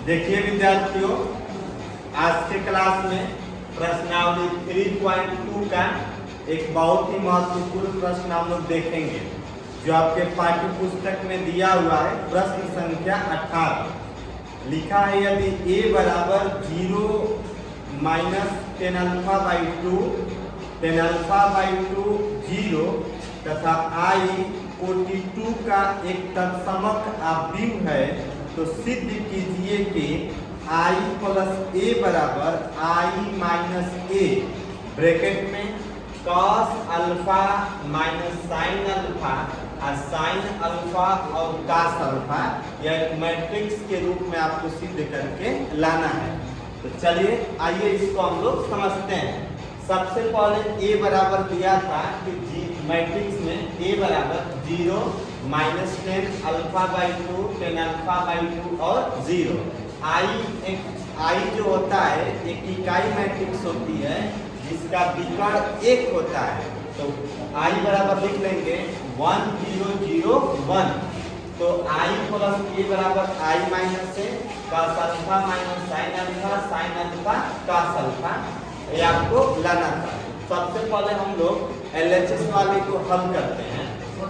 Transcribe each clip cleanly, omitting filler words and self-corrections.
देखिए विद्यार्थियों, आज के क्लास में प्रश्नावली 3.2 का एक बहुत ही महत्वपूर्ण प्रश्न हम लोग देखेंगे जो आपके पाठ्य पुस्तक में दिया हुआ है। प्रश्न संख्या 18 लिखा है, यदि a बराबर 0 minus ten alpha by 2 tan alpha by 2 0 तथा i कोटि 2 का एक तत्समक अवयव है तो सिद्ध कीजिए कि i प्लस a बराबर i माइनस a ब्रैकेट में cos alpha minus sine alpha और साइन अल्फा और cos अल्फा यह मैट्रिक्स के रूप में आपको सिद्ध करके लाना है। तो चलिए आइए इसको हम लोग समझते हैं। सबसे पहले a बराबर दिया था कि मैट्रिक्स में a बराबर 0 minus ten alpha by 2 tan alpha by 2 और 0। i जो होता है एक इकाई मैट्रिक्स होती है जिसका विकर्ण एक होता है। तो i बराबर लिख लेंगे 1 0 0 1। तो i प्लस a बराबर i minus a cos alpha minus sine alpha cos alpha, ये आपको लाना था। सबसे पहले हम लोग LHS वाले को हल करते हैं।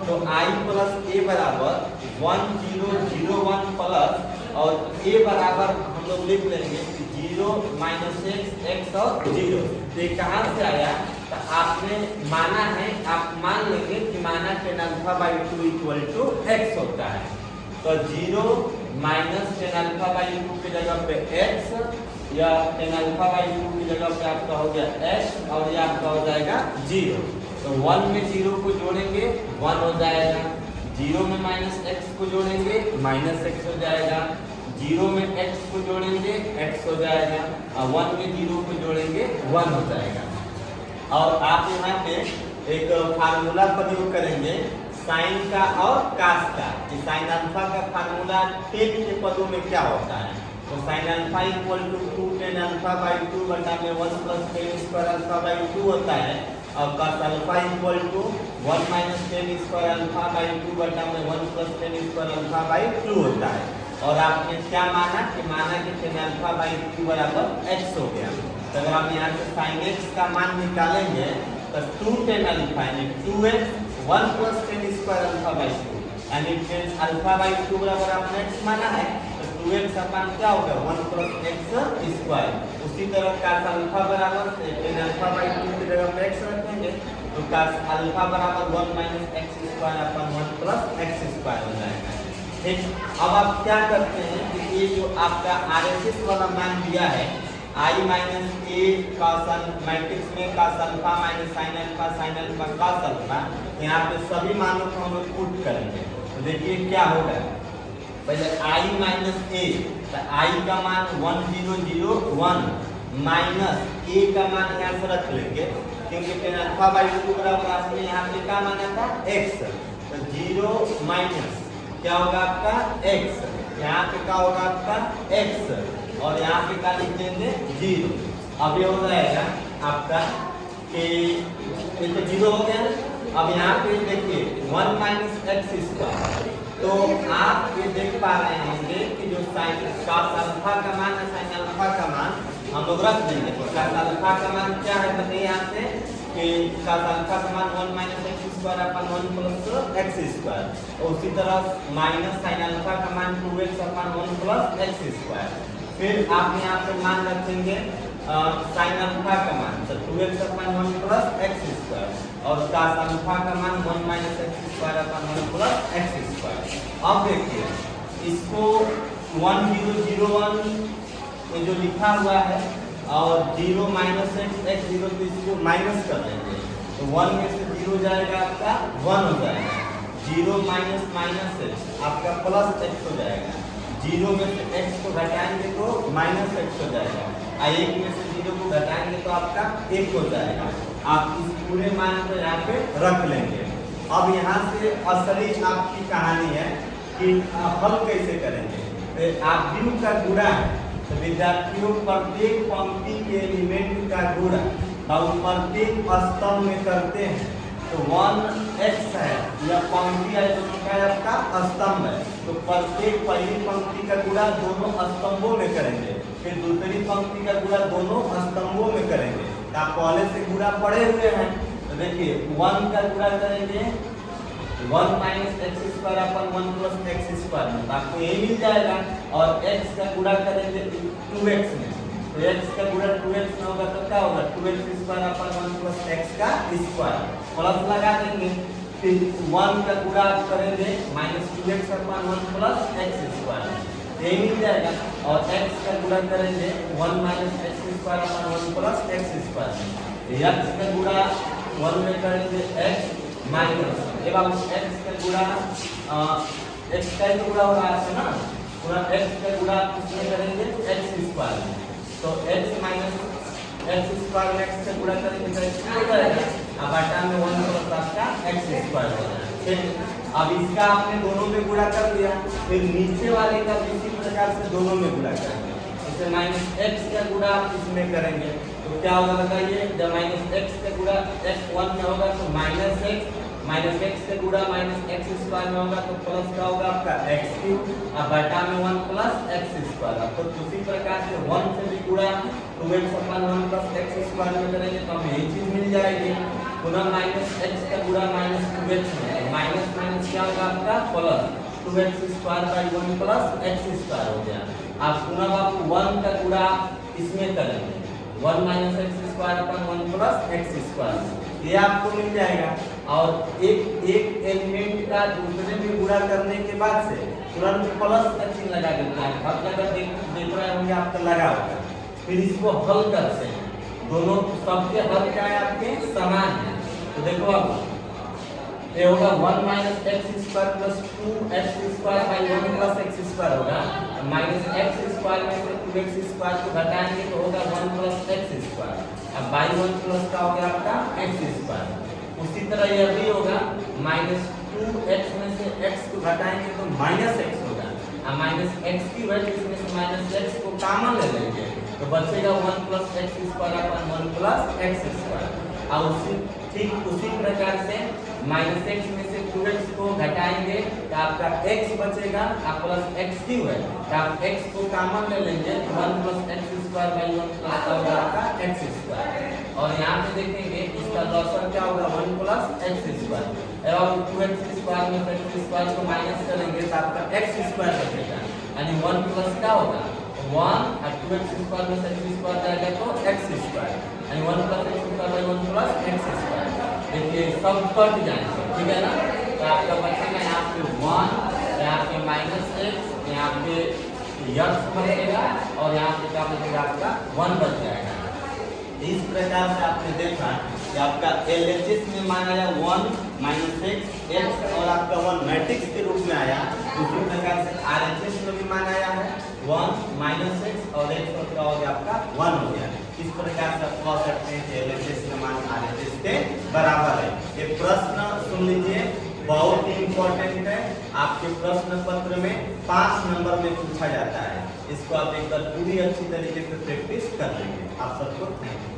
तो i प्लस a बराबर 1 0 0 1 प्लस और a बराबर हम लोग लिख लेंगे 0 माइनस x और 0। तो ये कहाँ से आया? तो आपने माना है, आप मान लेंगे कि माना tan alpha by 2 equal to x होता है। तो 0 माइनस टेन अल्फा बाई 2 की जगह पे x या टेन अल्फा बाई 2 की जगह पे आपका हो गया x और ये आपका हो जाएगा 0। तो 1 में 0 को जोड़ेंगे 1 हो जाएगा, 0 में माइनस x को जोड़ेंगे माइनस x हो जाएगा, 0 में x को जोड़ेंगे x हो जाएगा और 1 में 0 को जोड़ेंगे 1 हो जाएगा। और आप यहाँ पे एक फार्मूला प्रयोग करेंगे साइन का और कास का कि साइन अल्फा का फार्मूला टेन के पदों में क्या होता है। तो sine alpha equal to 2 tan alpha by 2 बटा में 1 plus tan square alpha by 2 होता है और cos alpha equal to 1 minus tan square alpha by 2 बटा में 1 plus tan square alpha by 2 होता है। और आपने क्या माना कि टेन अल्फा बाई 2 बराबर x हो गया। तो अगर हम यहाँ से साइन x का मान निकालेंगे तो 2 टेन अल्फा यानी 2x 1 plus tan square alpha by 2 यानी टेन अल्फा बाई 2 बराबर आपने x माना है तो 2x अपान क्या होगा 1 प्लस x स्क्वायर। उसी तरह cos अल्फा बराबर टेन अल्फा बाई 2 की जगह पे x रखेंगे तो cos अल्फा बराबर 1 minus x square upon 1 plus x square हो जाएगा। ठीक, अब आप क्या करते हैं कि ये जो आपका RHS वाला मान दिया है i minus a cos matrix में cos alpha minus sine alpha cos alpha, यहाँ पे सभी मानों को हम लोग पुट करेंगे। तो देखिए क्या होगा, पहले i माइनस a, तो i का मान 1 0 0 1 माइनस a का मान यहाँ से रख लेंगे क्योंकि टेन अल्फा बाई 2 बराबर आपने यहाँ पे क्या माना था x। तो 0 माइनस क्या होगा आपका x, यहाँ पे क्या होगा आपका x और यहाँ पे क्या लिख देंगे 0। अब ये हो जाएगा आपका कि ये तो 0 हो गया। अब यहाँ पे देखिए 1 माइनस एक्स स्क्वायर, तो आप ये देख पा रहे होंगे कि जो साइन cos अल्फा का मान है साइन अल्फा का मान हम लोग रख देंगे। तो cos अल्फा का मान क्या है बताइए यहाँ से कि cos अल्फा का मान 1 minus x square upon 1 plus x square और उसी तरह माइनस साइन अल्फा का मान 2x अपन 1 प्लस एक्स स्क्वायर। फिर आप यहाँ पे मान रखेंगे साइन अल्फा का मान तो 2x अपन 1 प्लस एक्स स्क्वायर और cos अल्फा का मान 1 minus x square upon 1 plus x square. अब देखिए इसको 1 0 0 1 ये जो लिखा हुआ है और 0 माइनस x 0 तो इसको माइनस कर देंगे तो 1 में से 0 जाएगा आपका 1 हो जाएगा, 0 माइनस माइनस x आपका प्लस x हो जाएगा, 0 में से x को घटाएंगे तो माइनस x हो जाएगा और 1 में से 0 को घटाएंगे तो आपका 1 हो जाएगा। आप इस पूरे मान को यहाँ पे रख लेंगे। अब यहाँ से असली आपकी कहानी है कि हल कैसे करेंगे। आप व्यू का गुणा है तो विद्यार्थियों प्रत्येक पंक्ति के एलिमेंट का गुणा और प्रत्येक स्तंभ में करते हैं तो 1x है, यह पंक्ति है, दोनों का है आपका स्तंभ है, तो प्रत्येक पहली पंक्ति का गुणा दोनों स्तंभों में करेंगे, फिर दूसरी पंक्ति का गुणा दोनों स्तंभों में करेंगे। तो आप पहले से गुणा पढ़े हुए हैं, तो देखिए 1 का गुणा करेंगे 1 minus x square upon 1 plus x square में, तो आपको ये मिल जाएगा। और x का गुणा करेंगे 2x में, तो x का गुणा 2x में होगा तो क्या होगा 2x square upon 1 plus x का स्क्वायर, प्लस लगा देंगे। फिर 1 का गुणा करेंगे माइनस 2x अपन 1 प्लस x स्क्वायर, ये मिल जाएगा। और x का गुणा करेंगे 1 minus x square upon 1 plus x square, x का गुणा 1 में करेंगे x माइनस एवं x का गुणा x का ही गुणा हो रहा है ना, पूरा x का गुणा किसमें करेंगे x स्क्वायर में, तो x माइनस x स्क्वायर में x का गुणा करेंगे तो x हो जाएगा, अब बटा में 1 प्लस आपका x स्क्वायर हो जाएगा। ठीक, अब इसका आपने दोनों में गुणा कर दिया, फिर नीचे वाले का इसी प्रकार से दोनों में गुणा करेंगे, जैसे माइनस x का गुणा आप इसमें करेंगे तो क्या होगा बताइए, जब माइनस x का गुणा x 1 में होगा तो माइनस x का गुणा माइनस x स्क्वायर में होगा तो प्लस का होगा आपका x क्यूब, अब बटा में 1 प्लस x स्क्वायर। तो उसी प्रकार से 1 से भी गुणा 2x अपन 1 प्लस x स्क्वायर में करेंगे तो हमें ये चीज मिल जाएगी। पुनः माइनस x का गुणा माइनस 2x में, माइनस माइनस क्या होगा आपका plus 2x square by 1 plus x square हो गया। अब पुनः आप 1 का गुणा इसमें करेंगे 1 minus x square upon 1 plus x square, ये आपको मिल जाएगा। और एक एलिमेंट का दूसरे में गुणा करने के बाद से तुरंत प्लस का चिन्ह लगा देना है, हर जगह देख रहे होंगे आपका लगा होगा। फिर इसको हल करते हैं, दोनों सबके हल क्या है आपके समान है, तो देखो अब ये होगा 1 minus x square plus 2x square by 1 plus x square होगा, माइनस एक्स स्क्वायर में से 2x स्क्वायर को घटाएंगे तो होगा 1 प्लस एक्स स्क्वायर, अब बाई 1 प्लस का हो गया आपका एक्स स्क्वायर। उसी तरह यह भी होगा माइनस 2x में से x को घटाएंगे तो माइनस x होगा, अब माइनस x की वजह इसमें से माइनस x को कॉमन ले लेंगे तो बचेगा 1 plus x square upon 1 plus x square. और ठीक उसी प्रकार से माइनस एक्स में से 2x को घटाएंगे तो आपका x बचेगा, आप प्लस एक्स क्यूब है तो आप x को कॉमन ले लेंगे 1 plus x square by 1 plus होगा आपका एक्स स्क्वायर। और यहाँ पे देखेंगे इसका लॉसर क्या होगा 1 प्लस एक्स स्क्वायर, और 2x स्क्वायर में एक्स स्क्वायर को माइनस करेंगे तो आपका एक्स स्क्वायर बचेगा, यानी 1 प्लस क्या होगा 1 और 2x स्क्वायर में एक्स स्क्वायर जाएगा तो एक्स स्क्वायर, यानी 1 plus x square by 1 plus x square. देखिए सब कट जाएंगे, ठीक है ना, तो आपका बचेगा यहाँ पे 1, यहाँ पे माइनस एक्स, यहाँ पे x बचेगा और यहाँ पे क्या बचेगा आपका 1 बच जाएगा। इस प्रकार से आपने देखा कि आपका LHS में मान आया 1 माइनस एक्स और आपका 1 मैट्रिक्स के रूप में आया, उसी प्रकार से RHS में भी मान आया है 1 माइनस एक्स और x और क्या हो गया आपका 1 हो गया। इस प्रकार से आप कह सकते हैं कि LHS का मान RHS के बराबर है। ये प्रश्न सुन लीजिए, बहुत ही इंपॉर्टेंट है, आपके प्रश्न पत्र में 5 नंबर में पूछा जाता है, इसको आप एक बार पूरी अच्छी तरीके से प्रैक्टिस कर लेंगे। आप सबको थैंक यू।